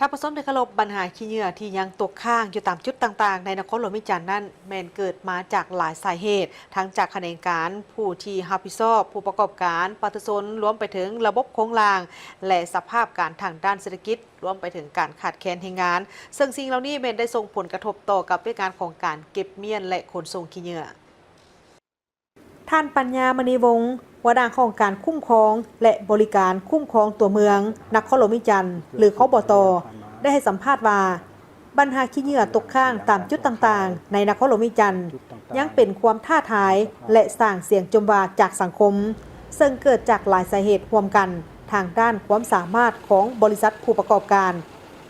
ถ้าผสมในขลบปัญหาขี้เหงื่อที่ยังตกค้างอยู่ตามจุดต่างๆในนครหลวงวิจารณ์นั้นแม้นเกิดมาจากหลายสาเหตุทั้งจากแขนงการผู้ที่รับผิดชอบผู้ประกอบการประชาชนรวมไปถึงระบบโครงสร้างและสภาพการทางด้านเศรษฐกิจรวมไปถึงการขาดแคลนแรงงานซึ่งสิ่งเหล่านี้แม้นได้ส่งผลกระทบต่อกับกิจการของการเก็บเมียนและขนส่งขี้เหงื่อท่านปัญญามณีวงศ์หัวหน้าของการคุ้มครองและบริการคุ้มครองตัวเมืองนครหลวงวิจารณ์หรือคบต.ได้ให้สัมภาษณ์ว่าปัญหาขี้เหงื่อตกค้างตามจุดต่างๆในนครหลวงวิจารณ์ยังเป็นความท้าทายและสร้างเสียงจมวาจากสังคมซึ่งเกิดจากหลายสาเหตุรวมกันทางด้านความสามารถของบริษัทผู้ประกอบการ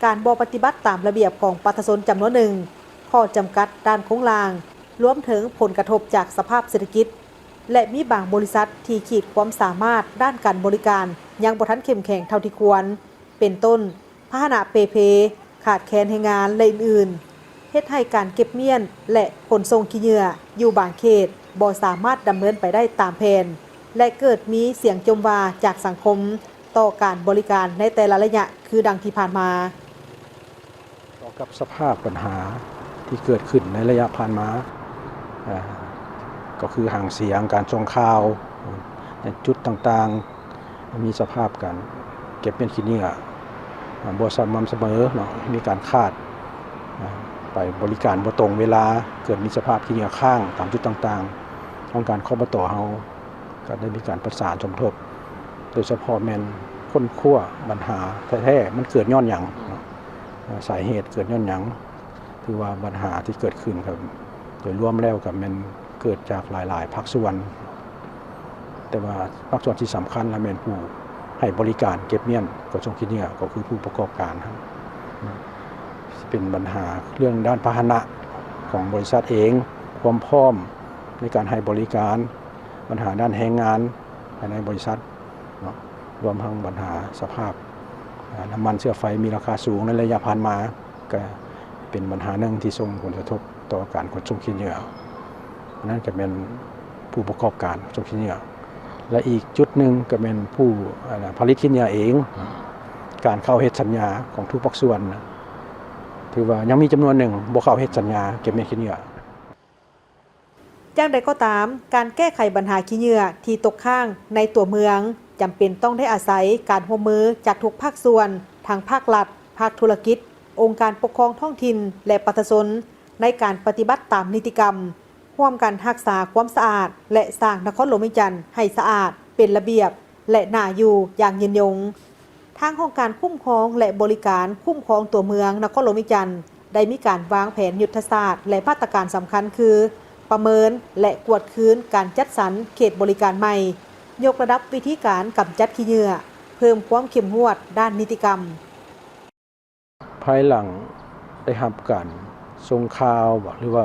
การบ่ปฏิบัติตามระเบียบของประชาชนจำนวนหนึ่งข้อจำกัดด้านโครงสร้างรวมถึงผลกระทบจากสภาพเศรษฐกิจและมีบางบริษัทที่ขีดความสามารถด้านการบริการยังบ่ทันเข้มแข็งเท่าที่ควรเป็นต้นพาหนะเปเพขาดแคลนแรงงานและอื่นๆเฮ็ดให้การเก็บเมียนและขนส่งขี้เหงื่ออยู่บางเขตบ่สามารถดำเนินไปได้ตามแผนและเกิดมีเสียงจมวาจากสังคมต่อการบริการในแต่ละระยะคือดังที่ผ่านมาต่อกับสภาพปัญหาที่เกิดขึ้นในระยะผ่านมาก็คือห่างเสียงการส่งข่าวในจุดต่างๆมีสภาพการเก็บเป็นขี้เหงื่อบ่สม่ำเสมอเนาะมีการคาดไปบริการบ่ตรงเวลาเกิดมีสภาพขี้เหงื่อข้างตามจุดต่างๆของการคบต.เฮาก็ได้มีการประสานสมทบโดยเฉพาะแม่นค้นคว้าปัญหาแท้ๆมันเกิดย้อนหยังสาเหตุเกิดย้อนหยังถือว่าปัญหาที่เกิดขึ้นครับโดยรวมแล้วกับมันเกิดจากหลายๆภาคส่วนแต่ว่าภาคส่วนที่สำคัญและแม่นผู้ให้บริการเก็บเมียนขนส่งขี้เหงื่อก็คือผู้ประกอบการครับเป็นปัญหาเรื่องด้านพาหนะของบริษัทเองความพร้อมในการให้บริการปัญหาด้านแรงงานภายในบริษัทเนาะรวมทั้งปัญหาสภาพน้ำมันเชื้อไฟมีราคาสูงในระยะผ่านมาก็เป็นปัญหาหนึ่งที่ส่งผลกระทบต่อการขนส่งขี้เหงื่อนั่นก็เป็นผู้ประกอบการขนส่งขี้เหงื่อและอีกจุดหนึ่งก็เป็นผู้ผลิตขี้เหงื่อเองการเข้าเฮ็ดสัญญาของทุกภาคส่วนถือว่ายังมีจำนวนหนึ่งบ่เข้าเฮ็ดสัญญาเก็บเมียนขี้เหงื่ออย่างใดก็ตามการแก้ไขปัญหาขี้เหงื่อที่ตกค้างในตัวเมืองจำเป็นต้องได้อาศัยการร่วมมือจากทุกภาคส่วนทั้งภาครัฐภาคธุรกิจองค์การปกครองท้องถิ่นและประชาชนในการปฏิบัติตามนิติกรรมร่วมกันรักษาความสะอาดและสร้างนครหลวงวิจารณ์ให้สะอาดเป็นระเบียบและน่าอยู่อย่างยืนยงทางของการคุ้มครองและบริการคุ้มครองตัวเมืองนครหลวงวิจารณ์ได้มีการวางแผนยุทธศาสตร์และมาตรการสำคัญคือประเมินและกวดคืนการจัดสรรเขตบริการใหม่ยกระดับวิธีการกำจัดขี้เหงื่อเพิ่มความเข้มงวดด้านนิติกรรมภายหลังได้รับการส่งข่าวหรือว่า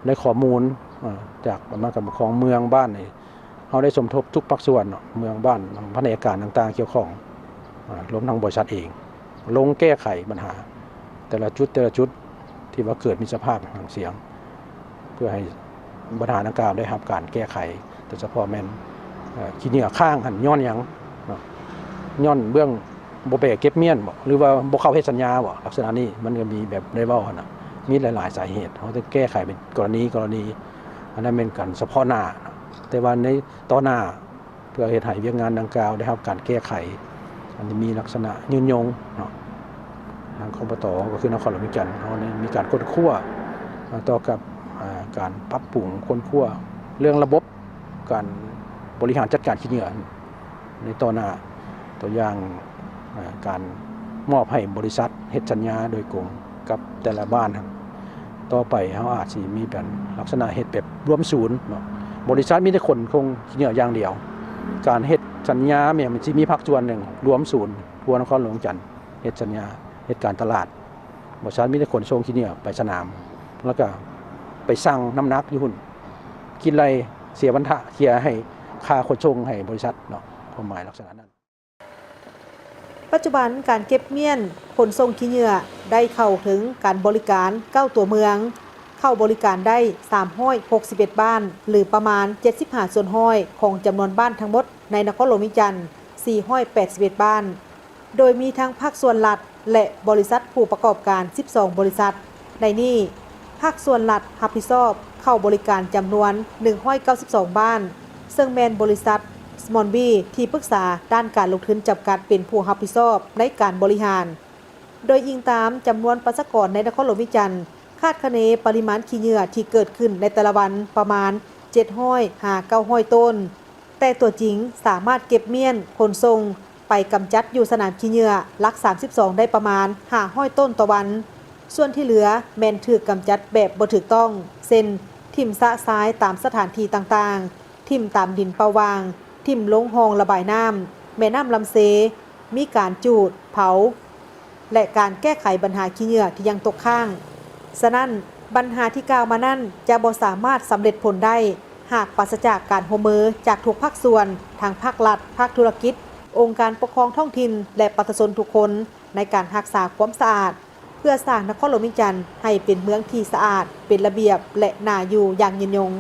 ได้ข้อมูลจากสำนักงานปกครองเมืองบ้านนี่เฮาได้สมทบทุกภาคส่วนเมืองบ้านแผนกการต่างๆเกี่ยวข้องรวมทั้งบริษัทเองลงแก้ไขปัญหาแต่ละจุดที่ว่าเกิดมีสภาพห่างเสียงเพื่อให้ปัญหาดังกล่าวได้รับการแก้ไขโดยเฉพาะแม่นขี้เหงื่อข้างหันย้อนหยังย้อนเบื้องบ่แบกเก็บเมียนบ่หรือว่าบ่เข้าเฮ็ดสัญญาบ่ลักษณะนี้มันก็มีแบบได้เว้าหั่นน่ะมีหลายๆสาเหตุเฮาต้องแก้ไขเป็นกรณีอันนั้นเป็นการเฉพาะหน้าแต่ว่าในต่อหน้าเพื่อเฮ็ดให้เวียกงานดังกล่าวได้รับการแก้ไขอันนี้มีลักษณะยืนยงเนาะทางคบต.ก็คือนครหลวงวิจารณ์เฮาได้มีการค้นคว้าต่อกับการปรับปรุงค้นคว้าเรื่องระบบการบริหารจัดการขี้เหงื่อในต่อหน้าตัวอย่างการมอบให้บริษัทเฮ็ดสัญญาโดยกงกับแต่ละบ้านต่อไปเฮาอาจสิมีเป็นลักษณะเฮ็ดแบบรวมศูนย์เนาะบริษัทมีแต่คนคงขี้เหงื่ออย่างเดียวการเฮ็ดสัญญาเนี่ยมันสิมีภาคส่วนหนึ่งรวมศูนย์ทั่วนครหลวงจันทน์เฮ็ดสัญญาเฮ็ดการตลาดบริษัทมีแต่คนส่งขี้เหงื่อไปสนามแล้วก็ไปสั่งน้ำหนักอยู่หุ่นกินไรเสียบรรทะเคลียร์ให้ค่าขนส่งให้บริษัทเนาะความหมายลักษณะนั้นปัจจุบันการเก็บเมียนขนส่งขี้เหงื่อได้เข้าถึงการบริการ9ตัวเมืองเข้าบริการได้361บ้านหรือประมาณ75ส่วนห้อยของจำนวนบ้านทั้งหมดในนครหลวงวิจารณ์481บ้านโดยมีทั้งภาคส่วนรัฐ และบริษัทผู้ประกอบการ12บริษัทในนี้ภาคส่วนรัฐรับผิดชอบเข้าบริการจำนวน192บ้านซึ่งแม่นบริษัท Small B ที่ปรึกษาด้านการลงทุนจำกัดเป็นผู้รับผิดชอบในการบริหารโดยอิงตามจำนวนประชากรในนครหลวงวิจันทร์คาดคะเนปริมาณขี้เหงื่อที่เกิดขึ้นในแต่ละวันประมาณ700-900ต้นแต่ตัวจริงสามารถเก็บเมี่ยนขนส่งไปกำจัดอยู่สนามขี้เหงื่อหลัก32ได้ประมาณ500ต้นต่อวันส่วนที่เหลือแม่นถูกกำจัดแบบบ่ถูกต้องเช่นทิ่มสะซ้ายตามสถานที่ต่างๆทิ่มตามดินเปาวางทิ่มลงห้องระบายน้ำแม่น้ำลำเซมีการจูดเผาและการแก้ไขปัญหาขี้เหงื่อที่ยังตกค้างฉะนั้นปัญหาที่กล่าวมานั้นจะบ่สามารถสำเร็จผลได้หากปราศจากการร่วมมือจากทุกภาคส่วนทางภาครัฐภาคธุรกิจองค์การปกครองท้องถิ่นและประชาชนทุกคนในการรักษาความสะอาดเพื่อสร้างนครหลวงวิจันทร์ให้เป็นเมืองที่สะอาดเป็นระเบียบและน่าอยู่อย่างยืนยง